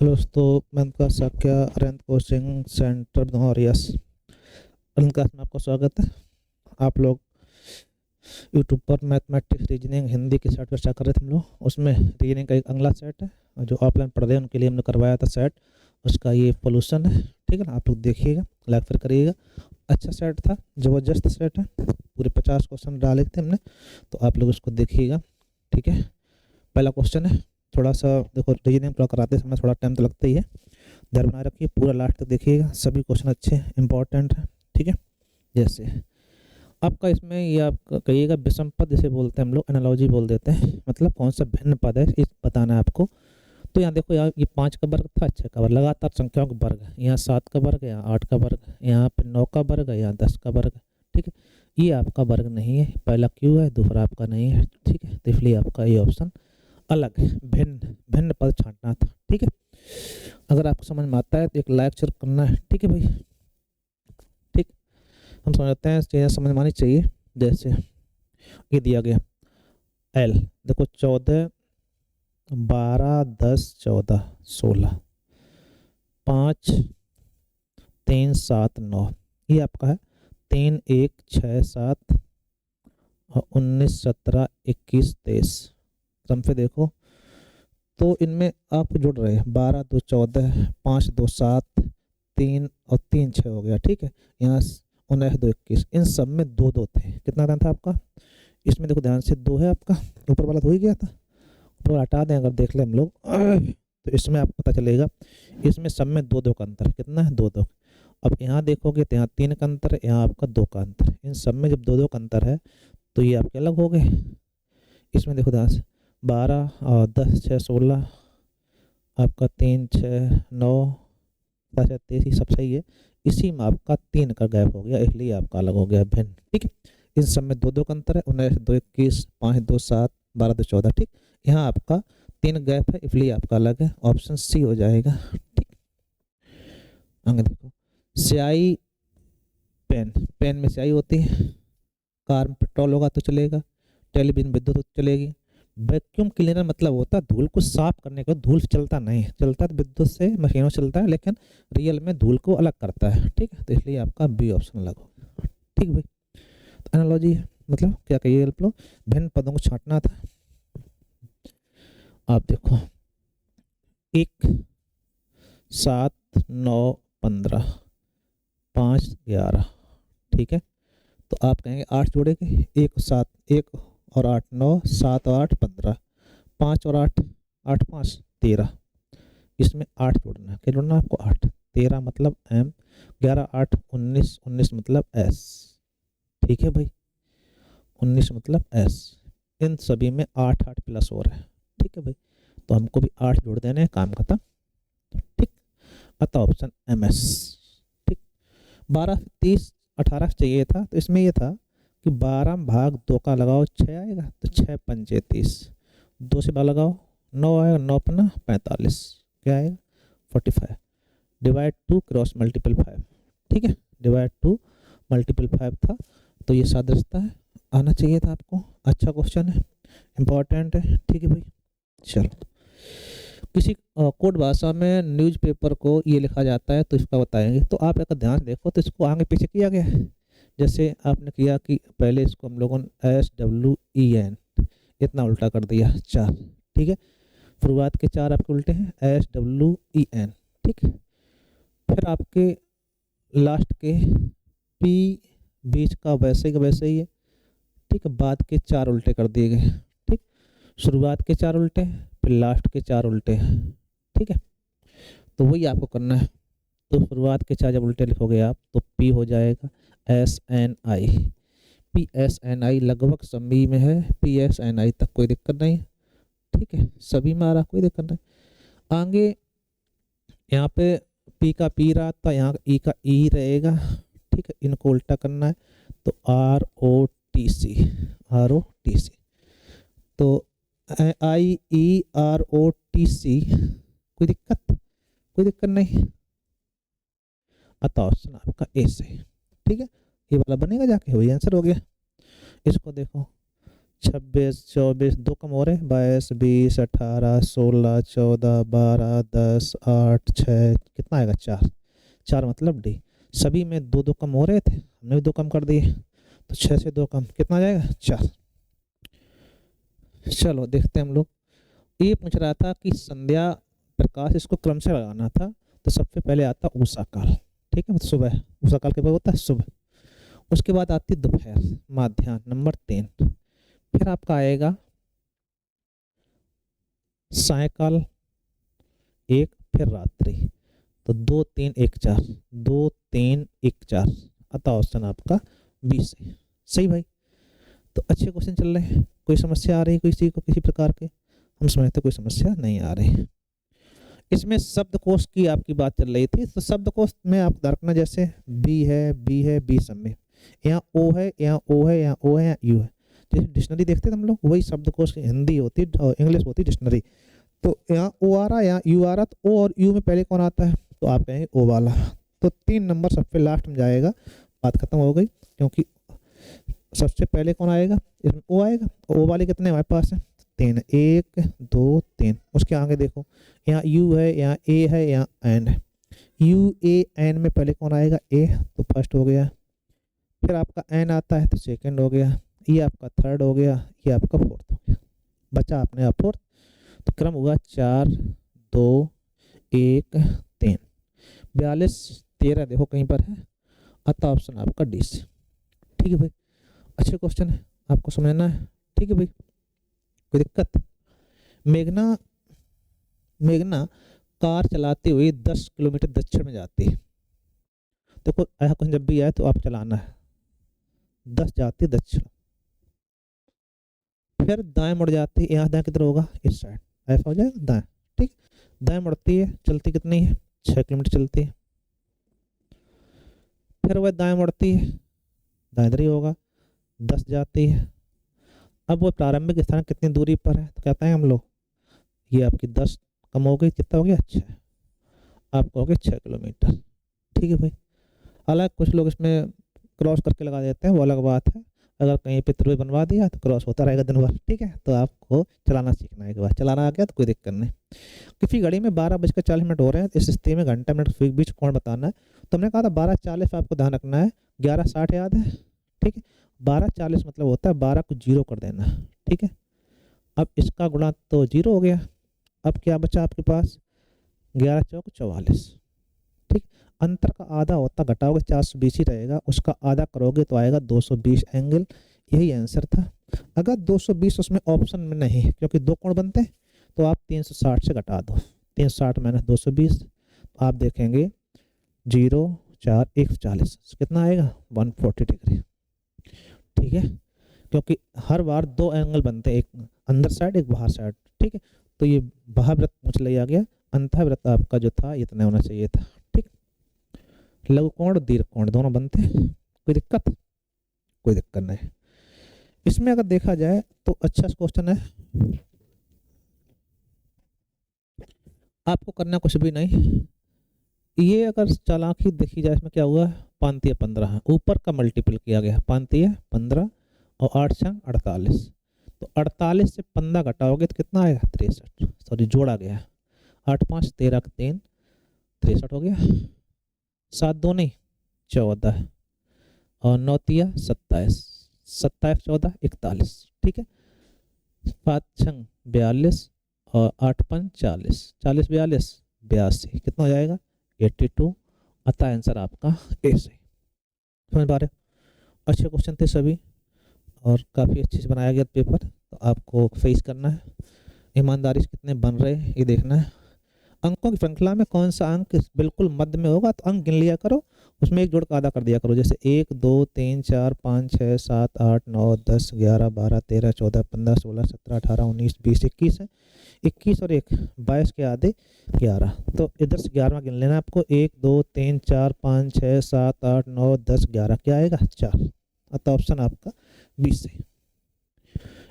Hello दोस्तों, मैं आपका साक्या अरिहंत कोचिंग सेंटर धौरियास अरिहंत क्लास में आपका स्वागत है। आप लोग यूट्यूब पर मैथमेटिक्स रीजनिंग हिंदी की सेट चर्चा कर रहे थे हम लोग। उसमें रीजनिंग का एक अगला सेट है और जो ऑफलाइन पढ़ रहे हैं उनके लिए हमने करवाया था सेट, उसका ये पोल्यूशन है। ठीक है ना, आप लोग देखिएगा, लाइक फिर करिएगा। अच्छा सेट था, ज़बरदस्त सेट है। पूरे 50 क्वेश्चन डाले थे हमने, तो आप लोग उसको देखिएगा। ठीक है, पहला क्वेश्चन है। थोड़ा सा देखो, रीजनिंग पूरा कराते समय थोड़ा टाइम तो लगता ही है, ध्यान बनाए रखिए, पूरा लास्ट तक देखिएगा। सभी क्वेश्चन अच्छे इंपॉर्टेंट है। ठीक है, जैसे आपका इसमें ये आप कहिएगा विषम पद जिसे बोलते हैं हम लोग, एनालॉजी बोल देते हैं, मतलब कौन सा भिन्न पद है इस बताना है आपको। तो यहाँ देखो, यहाँ ये 5 का वर्ग था, 6 का वर्ग, लगातार संख्याओं का वर्ग है। यहाँ 7 का वर्ग है, यहाँ 8 का वर्ग है, यहाँ पे 9 का वर्ग है, यहाँ 10 का वर्ग है। ठीक है, ये आपका वर्ग नहीं है, पहला क्यों है, दूसरा आपका नहीं है। ठीक है, तो इसलिए आपका ये ऑप्शन अलग है, भिन्न भिन्न पद छांटना था। ठीक है, अगर आपको समझ में आता है तो एक लाइक शेयर करना है। ठीक है भाई, ठीक, हम समझते हैं चीज़ें समझ में आनी चाहिए। जैसे ये दिया गया एल, देखो 14 12 10 14 16 5 3 7 9, ये आपका है 3 1 6 7 और 19 17 21 23। क्रम से देखो तो इनमें आप जुड़ रहे हैं 12 2 14 5 2 7 3 और 3 6 हो गया। ठीक है, यहाँ 19 2 21, इन सब में दो दो थे। कितना दान था आपका इसमें, देखो ध्यान से, दो है आपका, ऊपर वाला तो हो ही गया था। ऊपर वाला हटा दें अगर देख लें हम लोग तो इसमें आपको पता चलेगा इसमें सब में दो दो का अंतर है। कितना है, दो दो। अब यहाँ देखोगे तो यहाँ 3 का अंतर है, यहाँ आपका 2 का अंतर है। इन सब में जब दो दो का अंतर है तो ये आपके अलग हो गए। इसमें देखो ध्यान से, 12 और 10 6 16, आपका 3 6 9 23, ये सब सही है। इसी में आपका 3 का गैप हो गया, इसलिए आपका अलग हो गया भिन्न। ठीक है, इन सब में दो दो का अंतर है, 19 2 21 5 2 7 12 2 14। ठीक, यहाँ आपका 3 गैप है, इसलिए आपका अलग है। ऑप्शन सी हो जाएगा। ठीक, आगे देखो, स्याही पेन, पेन में स्याही होती है, कार में पेट्रोल होगा तो चलेगा, टेलीविजन विद्युत हो तो चलेगी। वैक्यूम क्लीनर मतलब होता है धूल को साफ करने का। धूल चलता नहीं है, चलता तो विद्युत से, मशीनों से चलता है, लेकिन रियल में धूल को अलग करता है। ठीक है, तो इसलिए आपका बी ऑप्शन अलग होगा। ठीक भाई, तो एनालॉजी है, मतलब क्या कहिए आप लोग, भिन्न पदों को छांटना था। आप देखो 1 7 9 15 5 11। ठीक है, तो आप कहेंगे 8 जोड़ेंगे, 1 7 1 और 8 9, 7 और 8 15, 5 और 8 8 5 13। इसमें 8 जोड़ना है, क्या जोड़ना है आपको, 8। 13 मतलब एम, 11 8 19, 19 मतलब एस। ठीक है भाई, 19 मतलब एस। इन सभी में 8 8 प्लस हो रहा है। ठीक है भाई, तो हमको भी 8 जोड़ देने हैं, काम खत्म। ठीक, अतः ऑप्शन एम एस। ठीक, 12 30 18 चाहिए था, तो इसमें यह था कि 12 भाग 2 का लगाओ 6 आएगा, तो 6 पंजे 30, 2 से 12 लगाओ 9 आएगा, 9 पन्ना 45, क्या आएगा 45। Divide 2 cross multiple 5। ठीक है, डिवाइड 2 मल्टीपल 5 था, तो ये सादृश्यता है, आना चाहिए था आपको। अच्छा क्वेश्चन है, इंपॉर्टेंट है। ठीक है भाई, चलो, किसी कोड भाषा में न्यूज़पेपर को ये लिखा जाता है तो इसका बताएंगे। तो आप अगर ध्यान से देखो तो इसको आगे पीछे किया गया है। जैसे आपने किया कि पहले इसको हम लोगों ने SWEN इतना उल्टा कर दिया 4। ठीक है, शुरुआत के 4 आपके उल्टे हैं, SWEN। ठीक है, फिर आपके लास्ट के P बीच का वैसे का वैसे ही है। ठीक है, बाद के 4 उल्टे कर दिए गए। ठीक, शुरुआत के 4 उल्टे हैं, फिर लास्ट के 4 उल्टे हैं। ठीक है, तो वही आपको करना है। तो शुरुआत के 4 जब उल्टे लिखोगे आप तो P हो जाएगा SNI। PSNI लगभग सभी में है, PSNI तक कोई दिक्कत नहीं। ठीक है, सभी में आ रहा, कोई दिक्कत नहीं। आगे यहाँ पे P का P रहा था, यहाँ E का E रहेगा। ठीक है, इनको उल्टा करना है, तो ROTC, ROTC। तो IEROTC, कोई दिक्कत, कोई दिक्कत नहीं। अतः ऑप्शन आपका ए से। ठीक है, ये वाला बनेगा जाके, वही आंसर हो गया। इसको देखो 26, 24, दो कम हो रहे, 22, 20, 18, 16, 14, 12, 10, 8, 6, कितना आएगा 4, 4 मतलब डी। सभी में दो दो कम हो रहे थे, हमने भी दो कम कर दिए, तो 6 से दो कम कितना आ जाएगा 4। चलो देखते हैं हम लोग। ये पूछ रहा था कि संध्या प्रकाश, इसको क्रम से लगाना था, तो सबसे पहले आता उषा काल, ठीक है, मतलब सुबह, उषा काल के बाद होता है सुबह, उसके बाद आती दोपहर, माध्याह्न नंबर 3, फिर आपका आएगा सायकाल 1, फिर रात्रि, तो 2, 3, 1, 4, 2, 3, 1, 4, अतः ऑप्शन आपका 20 है। सही भाई, तो अच्छे क्वेश्चन चल रहे हैं। कोई समस्या आ रही है किसी को किसी प्रकार के? हम समझते कोई समस्या नहीं आ रही। इसमें शब्दकोश की आपकी बात चल रही थी, तो शब्दकोश में आप रखना, जैसे बी है, बी है, बी सब में, यहाँ ओ है, यहाँ ओ है, यहाँ ओ है, यहाँ यू है। जैसे डिक्शनरी देखते थे हम लोग, वही शब्दकोश की हिंदी होती है और इंग्लिश होती है डिक्शनरी। तो यहाँ ओ आ रहा, यहाँ यू आ रहा, तो ओ और यू में पहले कौन आता है, तो आप कहेंगे ओ वाला, तो 3 नंबर सबसे लास्ट में जाएगा, बात खत्म हो गई। क्योंकि सबसे पहले कौन आएगा, इसमें ओ आएगा, ओ वाले कितने हमारे पास है 3, 1, 2, 3, उसके आगे देखो, यहाँ यू है, यहाँ ए है, यहाँ एन है, यू ए एन में पहले कौन आएगा ए, तो फर्स्ट हो गया, फिर आपका एन आता है तो सेकंड हो गया, ये आपका थर्ड हो गया, ये आपका फोर्थ हो गया, बचा अपने आप फोर्थ। तो क्रम हुआ 4, 2, 1, 3, 42, 13 देखो कहीं पर है, अतः ऑप्शन आपका डी से। ठीक है भाई, अच्छे क्वेश्चन है, आपको समझना है। ठीक है भाई, कोई दिक्कत? मेघना कार चलाते हुए 10 किलोमीटर दक्षिण में जाती है, तो कोई ऐसा क्वेश्चन जब भी आए तो आप चलाना है, 10 जाती है दक्षिण, फिर दाएं मुड़ जाती है, यहाँ दाएं किधर होगा, इस साइड, ऐसा हो जाएगा दाएं। ठीक, दाएं मुड़ती है, चलती कितनी है 6 किलोमीटर चलती है, फिर वह दाएं मुड़ती है, दाएं इधर ही होगा, 10 जाती है। अब वो प्रारंभिक स्थान कितनी दूरी पर है, तो कहते हैं हम लोग ये आपकी 10 कम हो गई, कितना हो गया 6, आप कहोगे 6 किलोमीटर। ठीक है भाई, हालांकि कुछ लोग इसमें क्रॉस करके लगा देते हैं, वो अलग बात है, अगर कहीं पे त्रिभुज बनवा दिया तो क्रॉस होता रहेगा दिन भर। ठीक है, तो आपको चलाना सीखना है, एक बार चलाना आ गया तो कोई दिक्कत नहीं। किसी घड़ी में 12:40 हो रहे हैं, इस स्थिति में घंटा मिनट के बीच कौन बताना है, तो हमने कहा था 12:40 आपको ध्यान रखना है, 11:60 याद है। ठीक है, 12:40 मतलब होता है 12 को 0 कर देना। ठीक है, अब इसका गुणा तो 0 हो गया, अब क्या बचा आपके पास, 11 चौक 44। ठीक, अंतर का आधा होता, घटाओगे 420 ही रहेगा, उसका आधा करोगे तो आएगा 220 एंगल, यही आंसर था। अगर 220 उसमें ऑप्शन में नहीं है, क्योंकि दो कोण बनते हैं, तो आप 360 से घटा दो, 360 माइनस 220, तो आप देखेंगे 0, 4, 140, कितना आएगा 140 डिग्री। ठीक है, क्योंकि हर बार दो एंगल बनते हैं, एक अंदर साइड एक बाहर साइड। ठीक है, तो ये बाह्य वृत्त पूछ लिया गया, अंतः वृत्त आपका जो था इतना होना चाहिए था। ठीक, लघु कोण दीर्घ कोण दोनों बनते हैं, कोई दिक्कत? कोई दिक्कत नहीं। इसमें अगर देखा जाए तो अच्छा क्वेश्चन है, आपको करना कुछ भी नहीं। ये अगर चालाकी देखी जाए, इसमें क्या हुआ, 5 15 है, ऊपर का मल्टीपल किया गया, 5 15 और 8 6 48, तो 48 से 15 घटाओगे तो कितना आएगा 63, सॉरी जोड़ा गया, 8 5 13 3 63 हो गया, 7 2 नहीं 14 और 9 3 27, 27 14 41। ठीक है, 5 6 42 और 8 5 40, 40 42 82, कितना हो जाएगा 82, अतः आंसर आपका ए से। समझ पा रहे हो? अच्छे क्वेश्चन थे सभी और काफ़ी अच्छे से बनाया गया पेपर, तो आपको फेस करना है, ईमानदारी से कितने बन रहे हैं ये देखना है। अंकों की श्रृंखला में कौन सा अंक बिल्कुल मध्य में होगा, तो अंक गिन लिया करो, उसमें एक जोड़ का आधा कर दिया करो, जैसे 1 2 3 4 5 6 7 8 9 10 11 12 13 14 15 16 17 18 19 20 21 है, 21 और 1 22 के आधे 11, तो इधर से 11वां गिन लेना आपको, 1 2 3 4 5 6 7 8 9 10 11, क्या आएगा 4, अतः ऑप्शन आपका 20 है।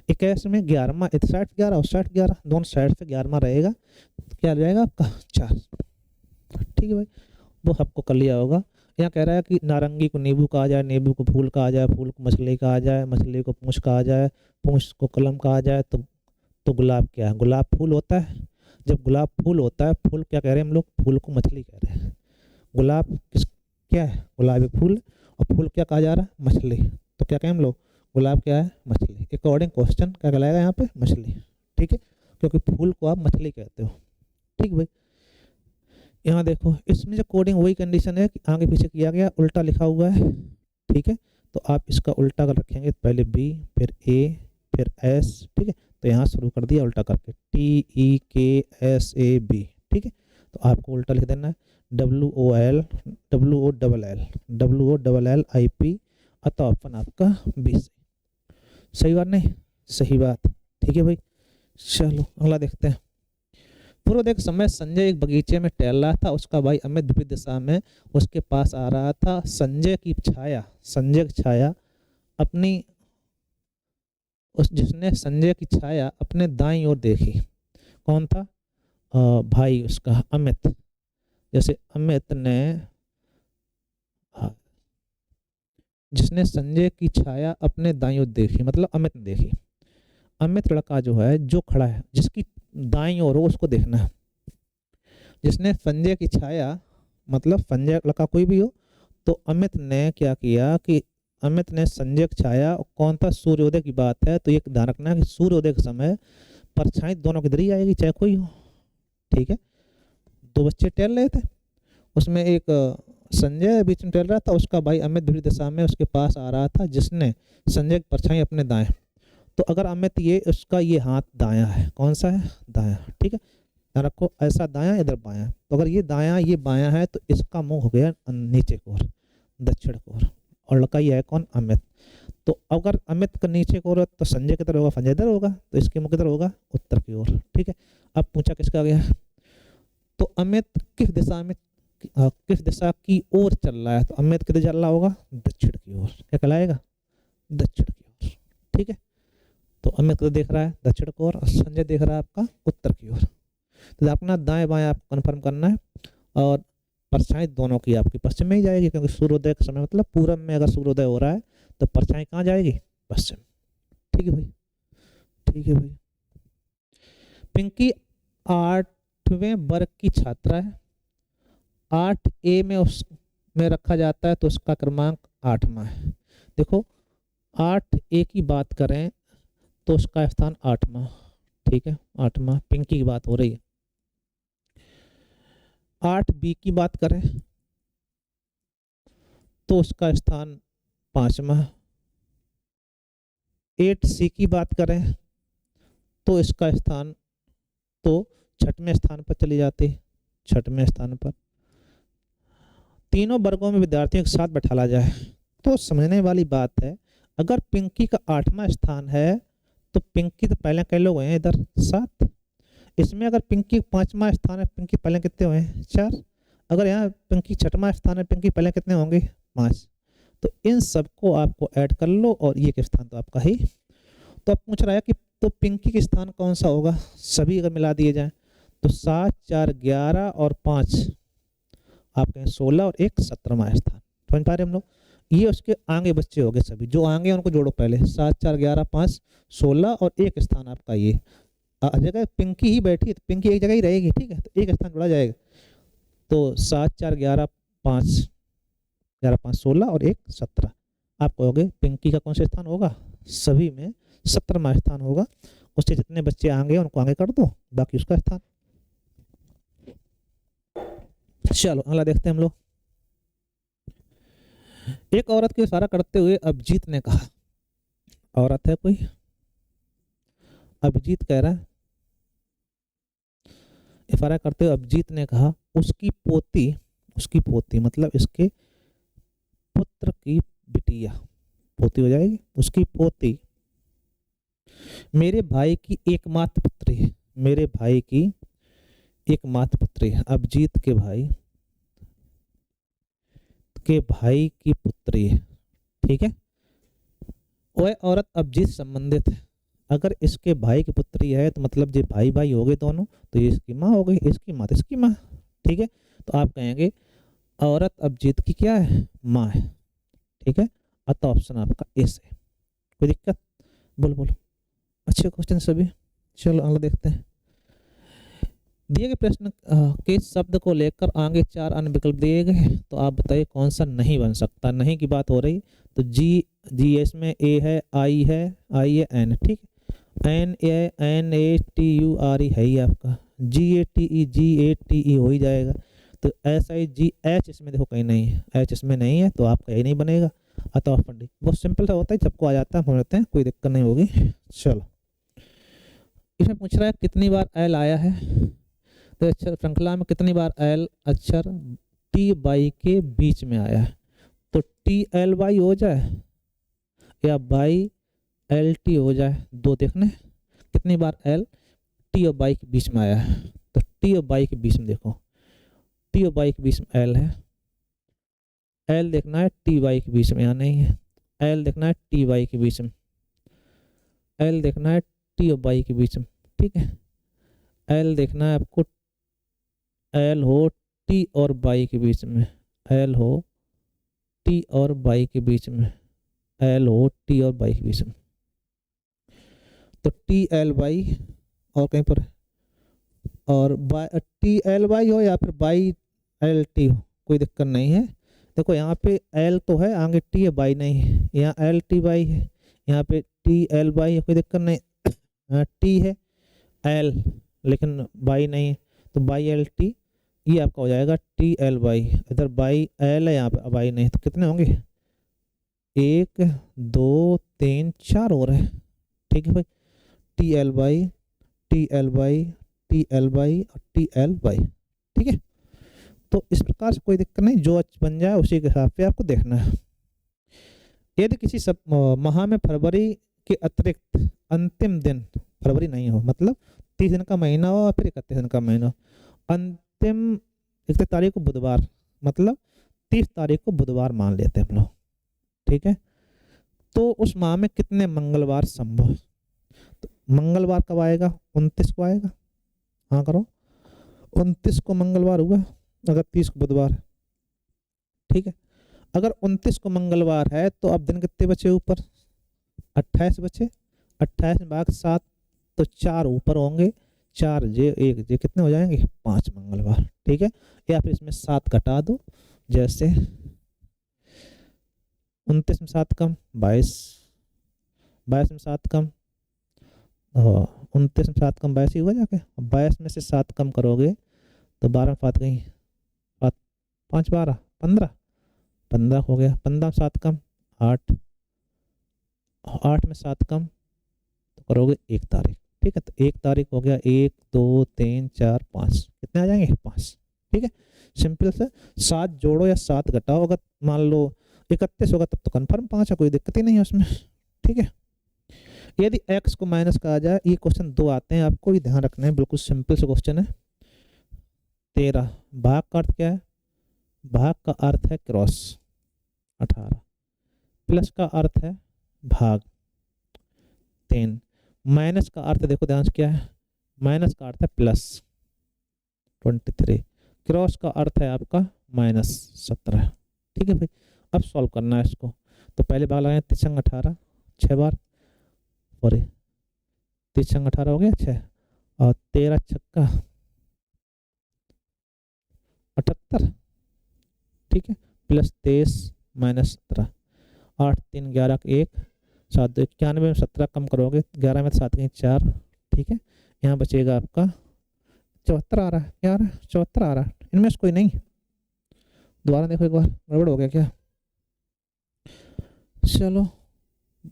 21 में 11वां, इस साइड 11 और साइड 11, दोनों साइड से 11वां रहेगा, तो क्या आ जाएगा आपका 4। ठीक है भाई, वो आपको कर लिया होगा। यहाँ कह रहा है कि नारंगी को नींबू कहा जाए, नींबू को फूल कहा जाए, फूल को मछली कहा जाए, मछली को पूंछ कहा जाए, पूंछ को कलम कहा जाए, तो गुलाब क्या है? गुलाब फूल होता है। जब गुलाब फूल होता है, फूल क्या कह रहे हैं हम लोग? फूल को मछली कह रहे हैं। गुलाब किस क्या है? गुलाब एक फूल, और फूल क्या कहा जा रहा है? मछली। तो क्या कहें हम लोग? गुलाब क्या है? मछली। अकॉर्डिंग क्वेश्चन क्या कहलाएगा यहाँ पे? मछली। ठीक है, क्योंकि फूल को आप मछली कहते हो। ठीक भाई, यहाँ देखो इसमें जो कोडिंग वही कंडीशन है कि आगे पीछे किया गया, उल्टा लिखा हुआ है। ठीक है, तो आप इसका उल्टा कर रखेंगे, पहले बी फिर ए फिर एस। ठीक है, तो यहाँ शुरू कर दिया उल्टा करके, TEKSAB। ठीक है, तो आपको उल्टा लिख देना है, WOLLIP, अतः ऑप्शन आपका बी। सही बात नहीं? सही बात। ठीक है भाई, चलो अगला देखते हैं। पूर्व एक समय संजय एक बगीचे में टहल रहा था, उसका भाई अमित विपरीत दिशा में उसके पास आ रहा था। संजय की छाया अपनी जिसने संजय की छाया अपने दाईं ओर देखी। कौन था? भाई उसका अमित। जैसे अमित ने जिसने संजय की छाया अपने दाईं ओर देखी, मतलब अमित ने देखी। अमित लड़का जो है, जो खड़ा है, जिसकी दाईं ओर हो उसको देखना है। जिसने संजय की छाया, मतलब संजय लड़का कोई भी हो, तो अमित ने क्या किया कि अमित ने संजय की छाया, कौन था? सूर्योदय की बात है, तो ये ध्यान रखना कि सूर्योदय के समय परछाई दोनों किधर ही आएगी, चाहे कोई हो। ठीक है, दो बच्चे टहल रहे थे, उसमें एक संजय बीच में टहल रहा था, उसका भाई अमित विपरीत दिशा में उसके पास आ रहा था, जिसने संजय की परछाई अपने दाएं। तो अगर अमित ये उसका ये हाथ दायां है, कौन सा है? दायां। ठीक है, ध्यान रखो, ऐसा दायां इधर बायां। तो अगर ये दायां ये बायां है, तो इसका मुंह हो गया नीचे की ओर, दक्षिण की ओर, और लड़का ये है कौन? अमित। तो अगर अमित का नीचे की ओर तो संजय किधर होगा? संजय इधर होगा, तो इसके मुंह किधर होगा? उत्तर की ओर। ठीक है, अब पूछा किसका गया? तो अमित किस दिशा में किस दिशा की ओर चल रहा है? तो अमित किधर चल रहा होगा? दक्षिण की ओर। क्या कहलाएगा? दक्षिण की ओर। ठीक है, तो अमित किधर देख रहा है? दक्षिण की ओर, और संजय देख रहा है आपका उत्तर की ओर। तो अपना दाएं बाएं आपको कन्फर्म करना है, और परछाई दोनों की आपकी पश्चिम में ही जाएगी, क्योंकि सूर्योदय का समय मतलब पूरब में अगर सूर्योदय हो रहा है तो परछाई कहाँ जाएगी? पश्चिम। ठीक है भाई, ठीक है भाई। पिंकी 8वें वर्ग की छात्रा है। 8A में उसमें रखा जाता है, तो उसका क्रमांक 8वां है। देखो 8A की बात करें तो उसका स्थान 8वां। ठीक है, 8वां पिंकी की बात हो रही है। 8B की बात करें तो उसका स्थान 5वां। 8C की बात करें तो इसका स्थान तो 6वें स्थान पर चली जाती है, 6वें स्थान पर। तीनों वर्गों में विद्यार्थियों के साथ बैठाला जाए तो समझने वाली बात है, अगर पिंकी का 8वां स्थान है तो पिंकी तो पहले कई लोग हैं इधर 7। इसमें अगर पिंकी 5वां स्थान है, पिंकी पहले कितने हुए? 4। अगर यहाँ पिंकी 6वां स्थान है, पिंकी पहले कितने होंगे? 5। तो इन सबको आपको ऐड कर लो, और ये के स्थान तो आपका ही। तो अब पूछ रहा है कि तो पिंकी के स्थान कौन सा होगा? सभी अगर मिला दिए जाएं तो 7 4 11 और 5 आप कहें 16, और 1 17वां स्थान। समझ पा रहे हम लोग? ये उसके आगे बच्चे हो गए, सभी जो आगे उनको जोड़ो पहले। 7 4 11 5 16 और 1 स्थान आपका ये जगह पिंकी ही बैठी है, तो पिंकी एक जगह ही रहेगी। ठीक है, तो एक स्थान जोड़ा जाएगा, तो 7 4 11 5 11 5 16 और 1 17। आप कहोगे पिंकी का कौन सा स्थान होगा? सभी में 17वां स्थान होगा। उससे जितने बच्चे आगे उनको आगे कर दो, बाकी उसका स्थान। चलो अगला देखते हैं हम लोग। एक औरत को इशारा करते हुए अभिजीत ने कहा, औरत है कोई, अभिजीत कह रहा है, इशारा करते हुए अभिजीत ने कहा, उसकी पोती मतलब इसके पुत्र की बिटिया, पोती हो जाएगी, उसकी पोती मेरे भाई की एकमात्र पुत्री है। मेरे भाई की एकमात्र पुत्री है, अभिजीत के भाई की पुत्री है। ठीक है, वह औरत अभिजीत संबंधित है। अगर इसके भाई की पुत्री है तो मतलब ये भाई भाई हो गए दोनों, तो ये इसकी माँ हो गई, इसकी माँ तो इसकी माँ। ठीक है, तो आप कहेंगे औरत अभिजीत की क्या है, माँ है। ठीक है, अतः ऑप्शन आपका ए है। कोई दिक्कत, बोलो बोलो। अच्छे क्वेश्चन सभी। चलो अगला देखते हैं। दिए गए प्रश्न के शब्द को लेकर आगे 4 अन्य विकल्प दिए गए, तो आप बताइए कौन सा नहीं बन सकता। नहीं की बात हो रही तो जी इसमें ए है, आई है एन। ठीक, NANATURE है ही आपका, GATE हो ही जाएगा। तो SIGH इसमें देखो कहीं नहीं है, एच इसमें नहीं है, तो आपका ये नहीं बनेगा। अतः ऑप्शन डी। बहुत सिंपल सा होता है, सबको आ जाता है, हम लेते हैं, कोई दिक्कत नहीं होगी। चलो, इसमें पूछ रहा है कितनी बार एल आया है। तो अक्षर श्रृंखला में कितनी बार एल अक्षर टी बाई के बीच में आया है। तो टी एल बाई हो जाए या बाई एल टी हो जाए, दो देखने कितनी बार एल टी और बाई के बीच में आया है। तो टी और बाई के बीच में देखो, टी और बाई के बीच में एल है, एल देखना है टी बाई के बीच में, या नहीं है, एल देखना है टी बाई के बीच में, एल देखना है टी और बाई के बीच में। ठीक है, एल देखना है आपको, एल हो टी और बाई के बीच में, एल हो टी और बाई के बीच में, एल हो टी और बाई के बीच में। तो टी एल बाई और कहीं पर, और टी एल बाई हो या फिर बाई एल टी हो, कोई दिक्कत नहीं है। देखो यहाँ पे एल तो है, आगे टी है, बाई नहीं है। यहाँ एल टी बाई है, यहाँ पे टी एल बाई है, कोई दिक्कत नहीं। टी है एल लेकिन बाई नहीं है, तो बाई एल टी, ये आपका हो जाएगा टी एल बाई। इधर बाई एल है, यहाँ पे बाई नहीं, तो कितने होंगे, 1 2 3 4 हो रहे हैं। ठीक है भाई, T L by, T L by, T L by और टी एल बाई। ठीक है, तो इस प्रकार से कोई दिक्कत नहीं, जो बन जाए उसी के हिसाब से आपको देखना है। यदि किसी सब माह में फरवरी के अतिरिक्त अंतिम दिन फरवरी नहीं हो, मतलब 30 दिन का महीना हो या फिर 31 दिन का महीना हो, अंतिम 31 तारीख को बुधवार, मतलब 30 तारीख को बुधवार मान लेते हैं हम लोग। ठीक है, तो उस माह में कितने मंगलवार संभव। तो मंगलवार कब आएगा, 29 को आएगा। हाँ करो, 29 को मंगलवार हुआ, अगर 30 को बुधवार। ठीक है, अगर 29 को मंगलवार है तो अब दिन कितने बचे ऊपर, 28 बचे, 28 में भाग 7, तो 4 ऊपर होंगे, 4 जे 1 जे कितने हो जाएंगे, 5 मंगलवार। ठीक है, या फिर इसमें 7 घटा दो, जैसे 29 में 7 कम 22, 22 में 7 कम, 29 में 7 कम 22 ही हुआ जाके। 22 में से 7 कम करोगे तो 12 में 5 गई, 5 12 15, 15 हो गया। 15 में 7 कम 8, 8 में 7 कम तो करोगे 1 तारीख। ठीक है, तो 1 तारीख हो गया, 1 2 3 4 5, कितने आ जाएंगे, 5। ठीक है, सिंपल से 7 जोड़ो या 7 घटाओ, अगर मान लो 31 होगा तब तो कन्फर्म 5 है, कोई दिक्कत ही नहीं है उसमें। ठीक है, यदि x को माइनस कहा जाए, ये क्वेश्चन 2 आते हैं, आपको भी ध्यान रखना है, बिल्कुल सिंपल से क्वेश्चन है। 13 भाग का अर्थ क्या है, भाग का अर्थ है क्रॉस, 18 प्लस का अर्थ है भाग, 3 माइनस का अर्थ देखो ध्यान से क्या है, माइनस का अर्थ है प्लस, 23 क्रॉस का अर्थ है आपका -17। ठीक है भाई, अब सॉल्व करना है इसको। तो पहले भाग लगाए 3 18 6 बार, और 3 18 हो गया 6, और 13 छक्का 78। ठीक है, प्लस 23 -17, 8 3 11 1 7 2 91 में 17 कम करोगे, 11 में 7 गई 4। ठीक है, यहाँ बचेगा आपका 74 आ रहा है, क्या आ रहा है, 74 आ रहा है, इनमें से कोई नहीं। दोबारा देखो एक बार, गड़बड़ हो गया क्या। चलो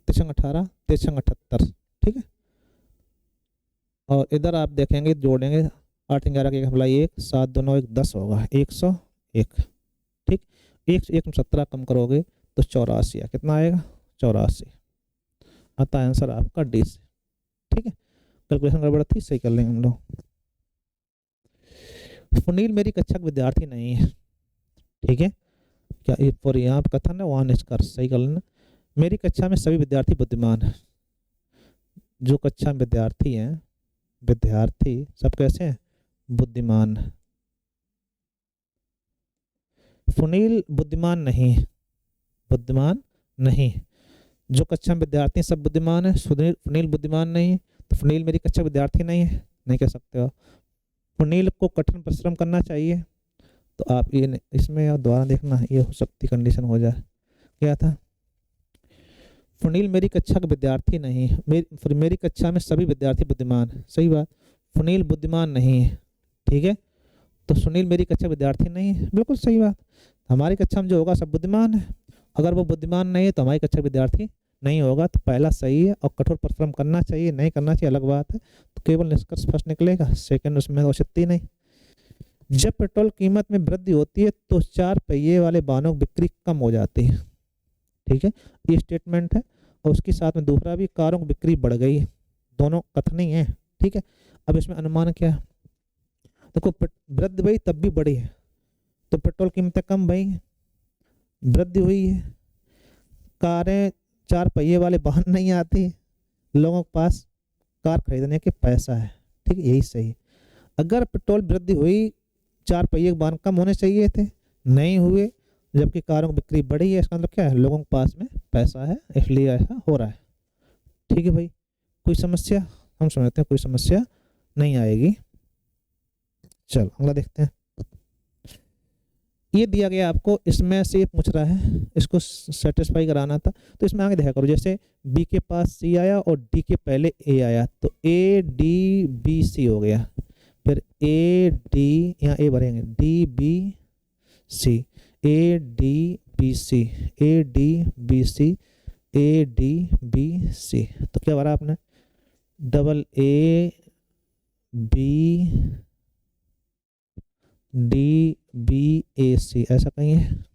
3 18 3 78। ठीक है, और इधर आप देखेंगे जोड़ेंगे, 8 11 के 1 7 2 9 1 10 होगा, 101। ठीक, 101 में 17 कम करोगे तो 84, कितना आएगा, 84। आता आंसर आपका डी से। ठीक है, कैलकुलेशन गड़बड़ थी, सही कर लेंगे हम लोग। सुनील मेरी कक्षा का विद्यार्थी नहीं है। ठीक है, क्या फॉर यहाँ पे कथन है, वहाँ निष्कर्ष, सही कर लेना। मेरी कक्षा में सभी विद्यार्थी बुद्धिमान हैं। जो कक्षा में विद्यार्थी हैं, विद्यार्थी सब कैसे हैं, बुद्धिमान। फुनील बुद्धिमान नहीं, बुद्धिमान नहीं। जो कक्षा में विद्यार्थी सब बुद्धिमान है, फुनील बुद्धिमान नहीं है, तो फुनील मेरी कक्षा विद्यार्थी नहीं है, नहीं कह सकते हो। फुनील को कठिन परिश्रम करना चाहिए, तो आप ये इसमें और दोबारा देखना, ये हो सकती कंडीशन हो जाए। क्या था? फुनील मेरी कक्षा का विद्यार्थी नहीं है, मेरी कक्षा में सभी विद्यार्थी बुद्धिमान है, सही बात। फुनील बुद्धिमान नहीं है, ठीक है, तो सुनील मेरी कक्षा विद्यार्थी नहीं है, बिल्कुल सही बात। हमारी कक्षा में जो होगा सब बुद्धिमान है, अगर वो बुद्धिमान नहीं है तो हमारी कक्षा विद्यार्थी नहीं होगा, तो पहला सही है। और कठोर परिश्रम करना चाहिए, नहीं करना चाहिए अलग बात है, तो केवल निष्कर्ष फर्स्ट निकलेगा, सेकंड उसमें औचित्य नहीं। जब पेट्रोल कीमत में वृद्धि होती है तो 4 पहिए वाले वाहनों की बिक्री कम हो जाती है, ठीक है, ये स्टेटमेंट है। और उसके साथ में दूसरा भी, कारों की बिक्री बढ़ गई है, दोनों कथनी है, ठीक है। अब इसमें अनुमान क्या है? देखो वृद्धि भाई तब भी बढ़ी है, तो पेट्रोल कीमतें कम भाई, वृद्धि हुई है, कारें 4 पहिए वाले वाहन नहीं आती, लोगों के पास कार खरीदने के पैसा है, ठीक है, यही सही है। अगर पेट्रोल वृद्धि हुई, 4 पहिए के वाहन कम होने चाहिए थे, नहीं हुए, जबकि कारों की बिक्री बढ़ी है, इसका मतलब क्या है? लोगों के पास में पैसा है, इसलिए ऐसा हो रहा है, ठीक है भाई। कोई समस्या? हम समझते हैं कोई समस्या नहीं आएगी। चलो अगला देखते हैं। ये दिया गया आपको, इसमें से पूछ रहा है, इसको सेटिस्फाई कराना था, तो इसमें आगे देखा करो। जैसे बी के पास सी आया और डी के पहले ए आया, तो ए डी बी सी हो गया, फिर ए डी, यहाँ ए भरेंगे, D B C, A D B C, A D B C, A D B C, तो क्या भरा आपने? Double A B D B A C, ऐसा कहीं है?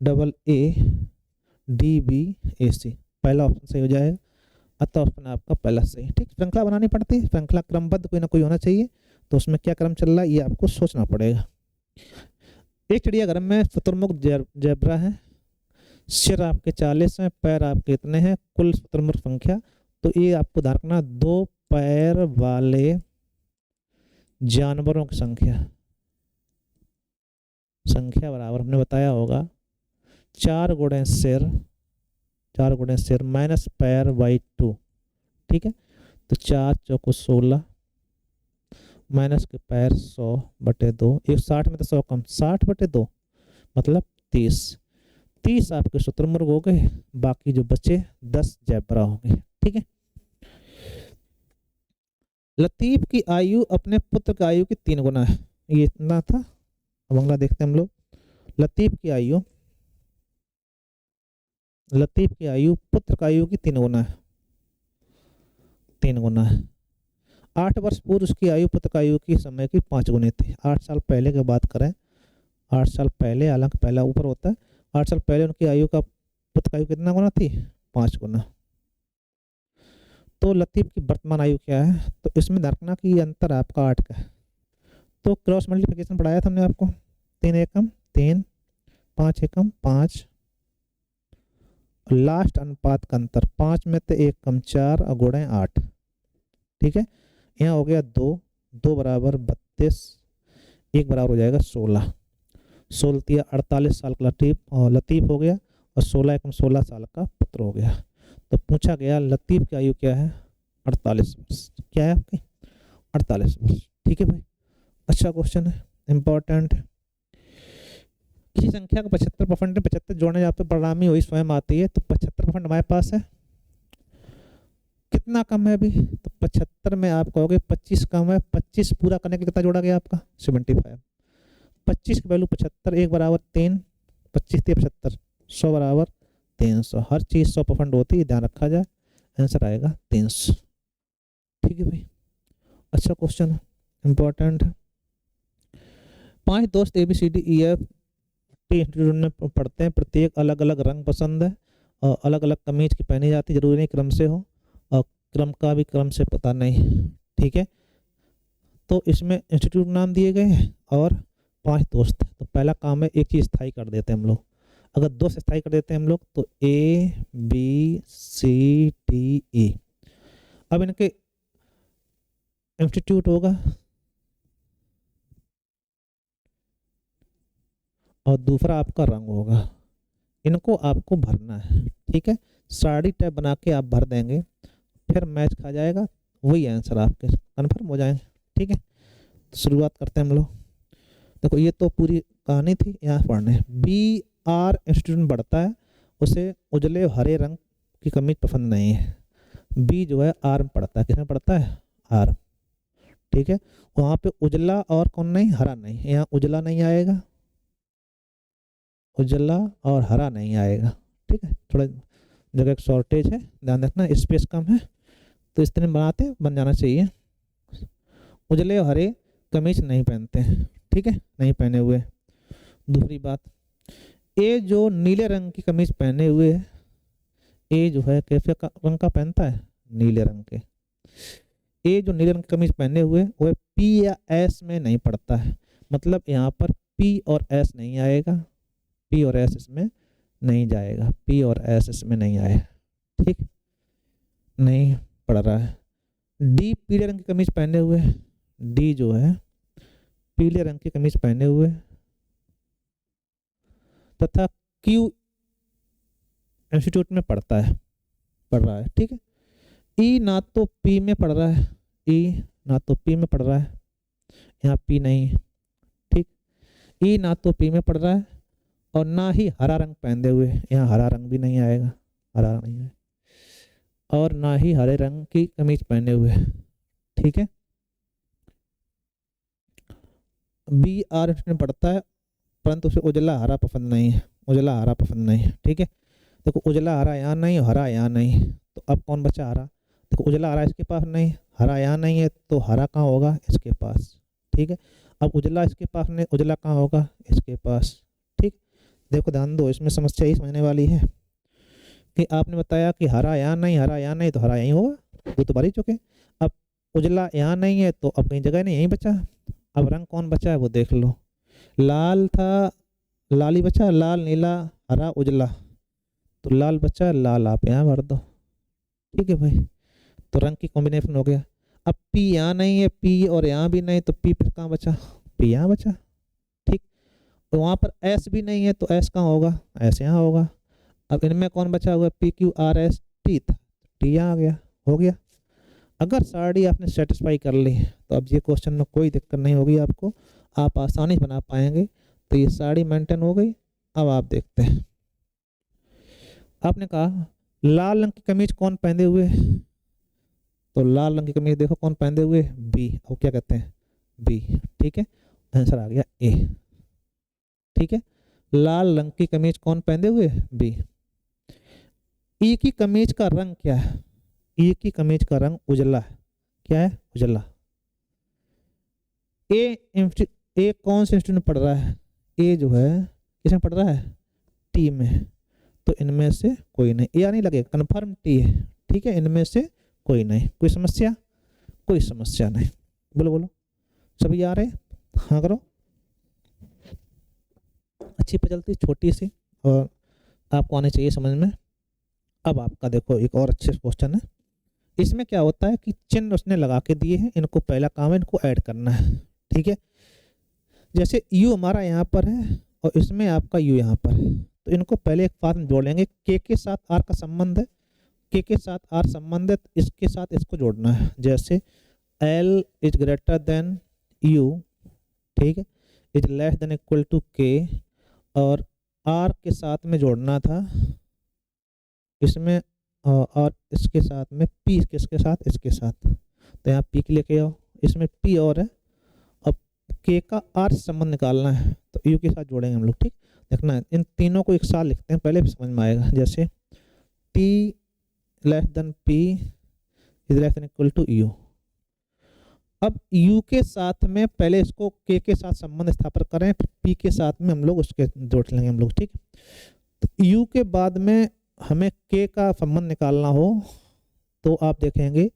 Double A D B A C, पहला ऑप्शन सही हो जाएगा, अतः ऑप्शन आपका पहला सही, ठीक। श्रृंखला बनानी पड़ती है, श्रृंखला क्रमबद्ध कोई ना कोई होना चाहिए, तो उसमें क्या क्रम चल रहा है ये आपको सोचना पड़ेगा। एक चिड़ियाघर में शुतुरमुर्ग जेब्रा है, सिर आपके 40 हैं, पैर आपके इतने हैं, कुल शुतुरमुर्ग संख्या, तो ये आपको ध्यान रखना, 2 पैर वाले जानवरों की संख्या बराबर, हमने बताया होगा 4 गुणे सिर माइनस पैर बाई 2, ठीक है, तो 4 चौको 16 माइनस के पैर 100/2, 160 में तो 100 कम, 60/2 मतलब 30 आपके शुतुरमुर्ग हो गए, बाकी जो बचे 10 जैबरा हो गए, ठीक है। लतीफ की आयु अपने पुत्र की आयु की 3 गुना है, ये इतना था। अब अगला देखते हैं हम लोग। लतीफ की आयु पुत्र की आयु की 3 गुना है, 3 गुना है। 8 वर्ष पूर्व उसकी आयु पुत्र की आयु की समय की 5 गुनी थी। 8 साल पहले की बात करें, 8 साल पहले, हालांकि पहला ऊपर होता है, 8 साल पहले उनकी आयु का पुत्र की आयु कितना गुना थी? 5 गुना। तो लतीफ की वर्तमान आयु क्या है? तो इसमें रखना कि अंतर आपका 8 का है, तो क्रॉस मल्टीप्लिकेशन पढ़ाया था हमने आपको, 3 एकम 3, 5 एकम 5, लास्ट अनुपात का अंतर 5 में तो 1 कम 4 और गुणे 8, ठीक है। यहाँ हो गया 2 बराबर 32, 1 बराबर हो जाएगा 16, 48 साल का लतीफ हो गया, और 16 एकम 16 साल का पुत्र हो गया। तो पूछा गया लतीफ की आयु क्या है? 48 वर्ष। क्या है आपकी? 48 वर्ष, ठीक है भाई, अच्छा क्वेश्चन है, इंपॉर्टेंट है। किसी संख्या को 75% 75 जोड़ने जाते तो परिणामी वही स्वयं आती है, तो 75% हमारे पास है, कितना कम है अभी? तो 75 में आप कहोगे 25 कम है, 25 पूरा करने के लिए कितना जोड़ा गया आपका? 75। 25 की वैल्यू 75, 1 बराबर 3, 25 3 75, 100 बराबर 300, हर चीज 100% होती है, ध्यान रखा जाए, आंसर आएगा 300, ठीक है भाई, अच्छा क्वेश्चन है, इंपॉर्टेंट है। 5 दोस्त ABCDEF इंस्टीट्यूट में पढ़ते हैं, प्रत्येक अलग अलग रंग पसंद है और अलग अलग कमीज की पहनी जाती, जरूरी नहीं क्रम से हो, और क्रम का भी क्रम से पता नहीं, ठीक है। तो इसमें इंस्टीट्यूट नाम दिए गए हैं और 5 दोस्त, तो पहला काम है एक चीज स्थायी कर देते हैं हम लोग, अगर 2 से स्थायी कर देते हैं हम लोग, तो ABCDE, अब इनके इंस्टीट्यूट होगा, और दूसरा आपका रंग होगा। इनको आपको भरना है, ठीक है। साड़ी टाइप बना के आप भर देंगे, फिर मैच खा जाएगा, वही आंसर आपके कन्फर्म हो जाएंगे, ठीक है। तो शुरुआत करते हैं हम लोग। देखो ये तो पूरी कहानी थी, यहाँ पढ़ने। बी आर इंस्टीट्यूट बढ़ता है, उसे उजले हरे रंग की कमीज पसंद नहीं है। बी जो है आर में पड़ता है, किसमें पड़ता है? आर, ठीक है। वहाँ पे उजला और कौन नहीं? हरा नहीं। यहाँ उजला नहीं आएगा, उजला और हरा नहीं आएगा, ठीक है। थोड़ा जगह शॉर्टेज है, ध्यान रखना, स्पेस कम है, तो इस तरह बनाते बन जाना चाहिए। उजले और हरे कमीज नहीं पहनते हैं, ठीक है, नहीं पहने हुए। दूसरी बात, ए जो नीले रंग की कमीज पहने हुए है, ए जो है कैसे रंग का पहनता है? नीले रंग के। ए जो नीले रंग की कमीज पहने हुए वह पी या एस में नहीं पड़ता है, मतलब यहाँ पर पी और एस नहीं आएगा, पी और एस इसमें नहीं जाएगा, पी और एस इसमें नहीं आएगा, ठीक, नहीं पड़ रहा है। डी पीले रंग की कमीज पहने हुए, डी जो है पीले रंग की कमीज पहने हुए, तथा क्यू इंस्टीट्यूट में पढ़ता है, पढ़ रहा है, ठीक है। ई ना तो पी में पढ़ रहा है, ई ना तो पी में पढ़ रहा है, यहाँ पी नहीं, ठीक। ई ना तो पी में पढ़ रहा है और ना ही हरा रंग पहनते हुए, यहाँ हरा रंग भी नहीं आएगा, हरा रंग नहीं आएगा, और ना ही हरे रंग की कमीज पहने हुए, ठीक है। बी आर में पढ़ता है, परंतु उसे उजला हरा पसंद नहीं है, उजला हरा पसंद नहीं है, ठीक है। देखो उजला हरा यहाँ नहीं, हरा यहाँ नहीं, तो अब कौन बचा? हरा। देखो उजला हरा इसके पास नहीं, हरा यहाँ नहीं है, तो हरा कहाँ होगा? इसके पास, ठीक है। अब उजला इसके पास नहीं, उजला कहाँ होगा? इसके पास, ठीक। देखो ध्यान दो, इसमें समस्या ही समझने वाली है कि आपने बताया कि हरा यहाँ नहीं, हरा यहाँ नहीं, तो हरा यहीं होगा, वो तो भर ही चुके। अब उजला यहाँ नहीं है, तो अब कहीं जगह नहीं, यहीं बचा। अब रंग कौन बचा है वो देख लो, लाल था, लाल ही बचा, लाल नीला हरा उजला, तो लाल बचा, लाल आप यहाँ भर दो, ठीक है भाई। तो रंग की कॉम्बिनेशन हो गया। अब पी यहाँ नहीं है, पी और यहाँ भी नहीं, तो पी फिर कहाँ बचा? पी यहाँ बचा, ठीक। तो वहाँ पर एस भी नहीं है, तो एस कहाँ होगा? एस यहाँ होगा। अब इनमें कौन बचा हुआ? P Q R S T था, टी यहाँ आ गया, हो गया। अगर साड़ी आपने सेटिस्फाई कर ली तो अब ये क्वेश्चन में कोई दिक्कत नहीं होगी आपको, आप आसानी से बना पाएंगे। तो ये साड़ी मेंटेन हो गई। अब आप देखते हैं, आपने कहा लाल रंग की कमीज कौन पहने हुए, तो लाल रंग की कमीज देखो कौन पहने हुए? बी, और क्या कहते हैं? बी, ठीक है। आंसर आ गया ए, ठीक है। लाल रंग की कमीज कौन पहने हुए? बी। ई की कमीज का रंग क्या है? ई की कमीज का रंग उजला है, क्या है? उजला। ए कौन से इंस्टीट्यूट में पढ़ रहा है? ए जो है किसमें पढ़ रहा है? टी में, तो इनमें से कोई नहीं, या नहीं लगेगा, कन्फर्म टी है, ठीक है। इनमें से कोई नहीं, कोई समस्या? कोई समस्या नहीं। बोलो बोलो, सभी आ रहे? हाँ करो। अच्छी पचलती, छोटी सी, और आपको आने चाहिए समझ में। अब आपका देखो एक और अच्छे क्वेश्चन है। इसमें क्या होता है कि चिन्ह उसने लगा के दिए हैं, इनको पहला काम है इनको ऐड करना है, ठीक है। जैसे यू हमारा यहाँ पर है और इसमें आपका यू यहाँ पर है, तो इनको पहले एक साथ में जोड़ लेंगे। के साथ आर का संबंध है, के साथ आर संबंध है, इसके साथ इसको जोड़ना है। जैसे L is greater than U, ठीक है, is less than equal to K, और आर के साथ में जोड़ना था इसमें, और इसके साथ में पी, किसके साथ? इसके साथ। तो यहाँ पी के लेके आओ, इसमें पी और है, अब के का आर संबंध निकालना है, तो यू के साथ जोड़ेंगे हम लोग, ठीक। देखना है, इन तीनों को एक साथ लिखते हैं, पहले भी समझ में आएगा। जैसे T less than P is less than equal to U. अब यू के साथ में पहले इसको के साथ संबंध स्थापित करें, फिर पी के साथ में हम लोग उसके जोड़ लेंगे हम लोग, ठीक। तो यू के बाद में हमें के का संबंध निकालना हो तो आप देखेंगे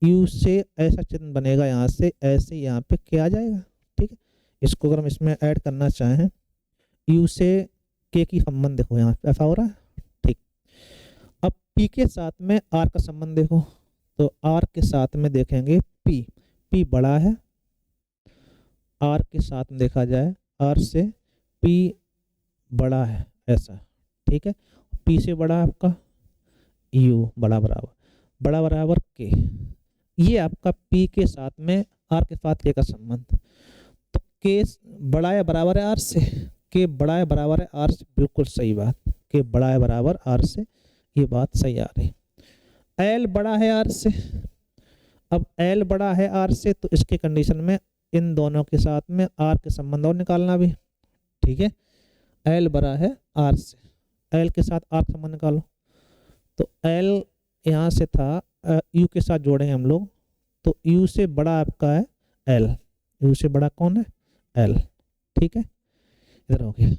यू से ऐसा चिन्ह बनेगा, यहाँ से ऐसे यहाँ पे के आ जाएगा, ठीक है। इसको अगर हम इसमें ऐड करना चाहें, यू से के की संबंध देखो, यहाँ पे ऐसा हो रहा है, ठीक। अब पी के साथ में आर का संबंध देखो, तो आर के साथ में देखेंगे पी, पी बड़ा है, आर के साथ में देखा जाए आर से पी बड़ा है ऐसा, ठीक है। पी से बड़ा आपका यू बड़ा बराबर के, ये आपका पी के साथ में आर के साथ के का संबंध। तो के बड़ा है बराबर है आर से, के बड़ा है बराबर है आर से, बिल्कुल सही बात, के बड़ा है बराबर आर से, ये बात सही आ रही। एल बड़ा है आर से, अब एल बड़ा है आर से तो इसके कंडीशन में इन दोनों के साथ में आर के संबंध और निकालना भी, ठीक है। एल बड़ा है आर से, एल के साथ आर संबंध निकालो। तो एल यहाँ से था, यू के साथ जोड़ेंगे हम लोग, तो यू से बड़ा आपका है एल, यू से बड़ा कौन है एल, ठीक है, इधर हो गया।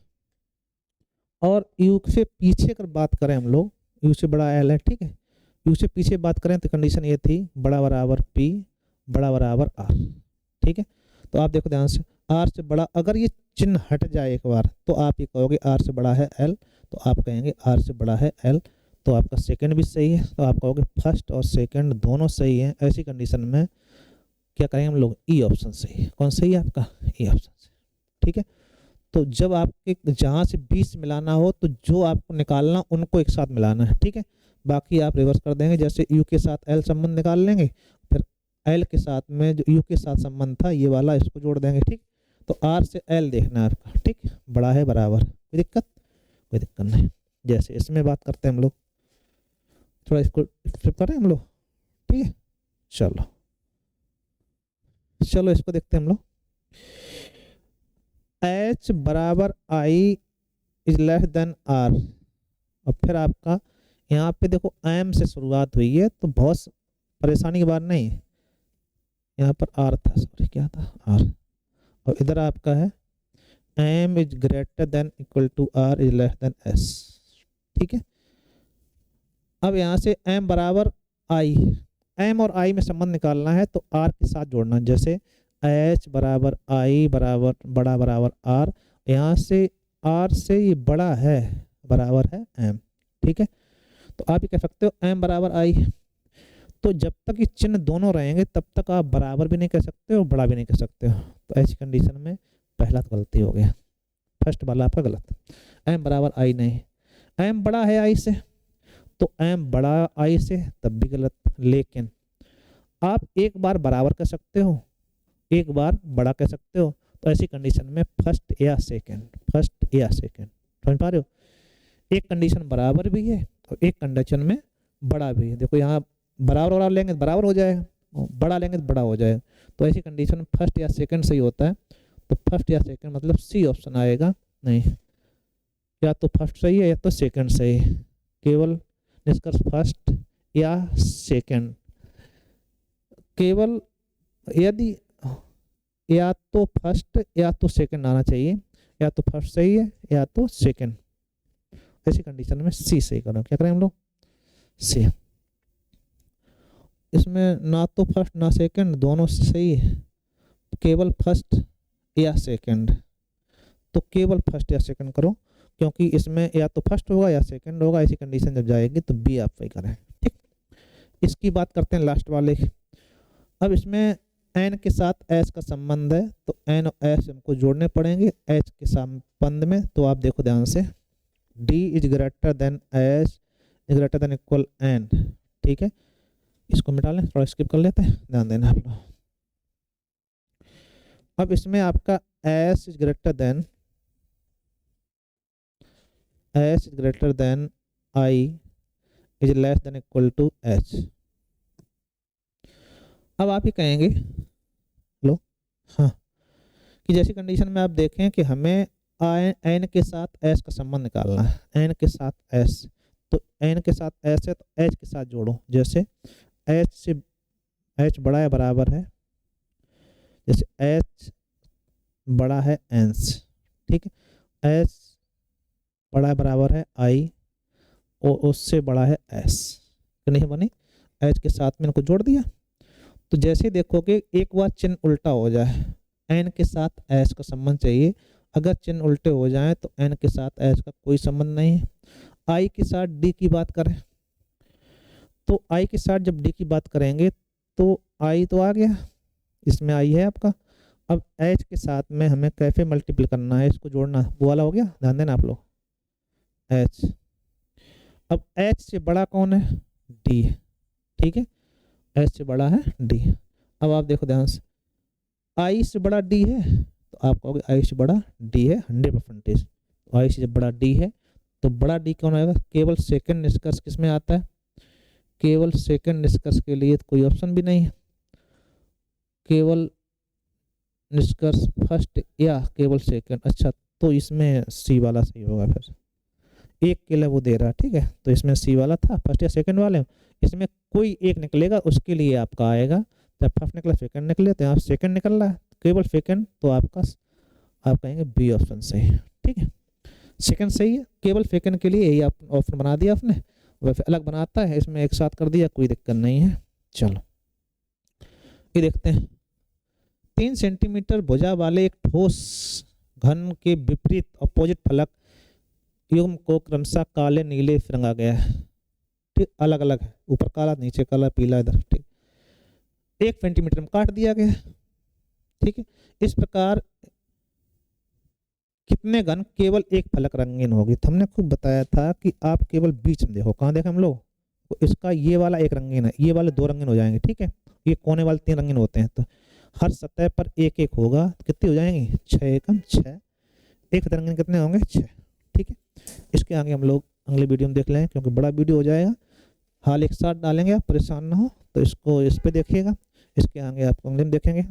और यू से पीछे अगर बात करें हम लोग, यू से बड़ा एल है, ठीक है। यू से पीछे बात करें तो कंडीशन ये थी बड़ा बराबर पी, बड़ा बराबर आर, ठीक है। तो आप देखो ध्यान से, आर से बड़ा, अगर ये चिन्ह हट जाए एक बार तो आप ये कहोगे आर से बड़ा है एल, तो आप कहेंगे आर से बड़ा है एल, तो आपका सेकंड भी सही है, तो आप कहोगे फर्स्ट और सेकंड दोनों सही हैं। ऐसी कंडीशन में क्या करेंगे हम लोग, ई ऑप्शन सही है। कौन सही है आपका, ई ऑप्शन से, ठीक है। तो जब आपके जहाँ से 20 मिलाना हो तो जो आपको निकालना उनको एक साथ मिलाना है, ठीक है। बाकी आप रिवर्स कर देंगे, जैसे यू के साथ एल संबंध निकाल लेंगे, फिर एल के साथ में जो यू के साथ संबंध था ये वाला इसको जोड़ देंगे, ठीक। तो आर से एल देखना है आपका, ठीक, बड़ा है बराबर, कोई दिक्कत नहीं। जैसे इसमें बात करते हैं हम लोग, थोड़ा इसको फ्लिप करें हम लोग, ठीक है। चलो इसको देखते हैं हम लोग। एच बराबर आई इज लेस देन आर, और फिर आपका यहाँ पे देखो एम से शुरुआत हुई है तो बहुत परेशानी की बात नहीं है, यहाँ पर आर था, सॉरी क्या था आर, और इधर आपका है M is greater than equal to R is less than S, ठीक है। अब यहाँ से एम बराबर आई, एम और आई में संबंध निकालना है तो आर के साथ जोड़ना, जैसे एच बराबर आई बराबर बड़ा बराबर आर, यहाँ से आर से ये बड़ा है बराबर है एम, ठीक है। तो आप ये कह सकते हो एम बराबर आई, तो जब तक ये चिन्ह दोनों रहेंगे तब तक आप बराबर भी नहीं कह सकते हो बड़ा भी नहीं कह सकते हो। तो ऐसी कंडीशन में पहला तो गलती हो गया, फर्स्ट वाला आपका गलत, एम बराबर आई नहीं, एम बड़ा है आई से तो एम बड़ा आई से तब भी गलत। लेकिन आप एक बार बराबर कह सकते हो, एक बार बड़ा कह सकते हो, तो ऐसी कंडीशन में फर्स्ट या सेकंड समझ पा रहे हो। एक कंडीशन बराबर भी है और एक कंडीशन में बड़ा भी है। देखो यहाँ बराबर लेंगे तो बराबर हो जाएगा, बड़ा लेंगे तो बड़ा हो जाएगा। तो ऐसी कंडीशन में फर्स्ट या सेकंड सही होता है, तो फर्स्ट या सेकंड मतलब सी ऑप्शन आएगा नहीं, या तो फर्स्ट सही है या तो सेकंड सही है, केवल निष्कर्ष फर्स्ट या सेकंड, केवल यदि या तो फर्स्ट या तो सेकंड आना चाहिए, या तो फर्स्ट सही है या तो सेकंड। ऐसी कंडीशन में सी सही करो, क्या करें हम लोग सी। इसमें ना तो फर्स्ट ना सेकंड दोनों सही है, केवल फर्स्ट या सेकंड, तो केवल फर्स्ट या सेकंड करो, क्योंकि इसमें या तो फर्स्ट होगा या सेकंड होगा। ऐसी कंडीशन जब जाएगी तो बी आप सही करें, ठीक। इसकी बात करते हैं लास्ट वाले की। अब इसमें एन के साथ एस का संबंध है, तो एन और एस हमको जोड़ने पड़ेंगे एच के संबंध में। तो आप देखो ध्यान से, D is greater than H is greater than equal N, ठीक है। इसको मिटा लें, थोड़ा स्किप कर लेते हैं, ध्यान देना आप लोग। अब इसमें आपका S is greater than I is less than equal to H. अब आप ये कहेंगे लो हाँ कि जैसी कंडीशन में आप देखें कि हमें एन के साथ एस का संबंध निकालना है, एन के साथ एस, तो एन के साथ एस है तो एच के साथ जोड़ो, जैसे एच से एच बड़ा है बराबर है, जैसे एच बड़ा है एन से, ठीक है। एच बड़ा है बराबर है आई और उससे बड़ा है एस, नहीं बनी, एच के साथ में इनको जोड़ दिया। तो जैसे देखोगे एक बार चिन्ह उल्टा हो जाए, एन के साथ एस का संबंध चाहिए, अगर चिन्ह उल्टे हो जाए तो एन के साथ एस का कोई संबंध नहीं है। आई के साथ डी की बात करें तो आई के साथ जब डी की बात करेंगे तो आई तो आ गया, इसमें आई है आपका। अब एच के साथ में हमें कैसे मल्टीपल करना है, इसको जोड़ना, वो वाला हो गया, ध्यान देना आप लोग। एच। अब एच से बड़ा कौन है? डी है, ठीक है, एच से बड़ा है डी। अब आप देखो ध्यान से, आई से बड़ा डी है तो आप कहोगे आई से बड़ा डी है 100%। आई से जब बड़ा डी है तो बड़ा डी कौन आएगा? केवल सेकंड निष्कर्ष किस में आता है? केवल सेकंड निष्कर्ष के लिए तो कोई ऑप्शन भी नहीं है, केवल निष्कर्ष फर्स्ट या केवल सेकंड। अच्छा, तो इसमें सी वाला सही होगा, फिर एक के लिए वो दे रहा है, ठीक है, तो इसमें सी वाला था फर्स्ट या सेकंड वाले, इसमें कोई एक निकलेगा उसके लिए आपका आएगा। जब फर्स्ट निकला सेकंड निकले तो यहाँ सेकंड निकल रहा है, केवल सेकंड, तो आपका आप कहेंगे बी ऑप्शन सही है, ठीक है, सेकंड सही है। केवल सेकंड के लिए यही आप ऑप्शन बना दिया आपने, वैसे अलग बनाता है, इसमें एक साथ कर दिया, कोई दिक्कत नहीं है। चलो ये देखते हैं, 3 सेंटीमीटर भुजा वाले एक ठोस घन के विपरीत अपोजिट फलक युग्म को क्रमशः काले नीले से रंगा गया है, ठीक, अलग अलग है, ऊपर काला नीचे काला पीला इधर, ठीक, 1 सेंटीमीटर में काट दिया गया, ठीक है। इस प्रकार कितने घन केवल एक फलक रंगीन होगी? तो हमने खूब बताया था कि आप केवल बीच में देखो, कहाँ देखा हम लोग, तो इसका ये वाला एक रंगीन है, ये वाले 2 रंगीन हो जाएंगे, ठीक है, ये कोने वाले 3 रंगीन होते हैं, तो हर सतह पर एक एक होगा, कितनी हो जाएंगी? 6 एकम 6, एक रंगीन कितने होंगे? 6, ठीक है। इसके आगे हम लोग अगले वीडियो में देख लेंगे, क्योंकि बड़ा वीडियो हो जाएगा, हाल एक साथ डालेंगे, आप परेशान ना हो, तो इसको इस पे देखिएगा, इसके आगे आप अगले में देखेंगे।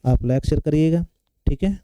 आप लाइक शेयर करिएगा, ठीक है।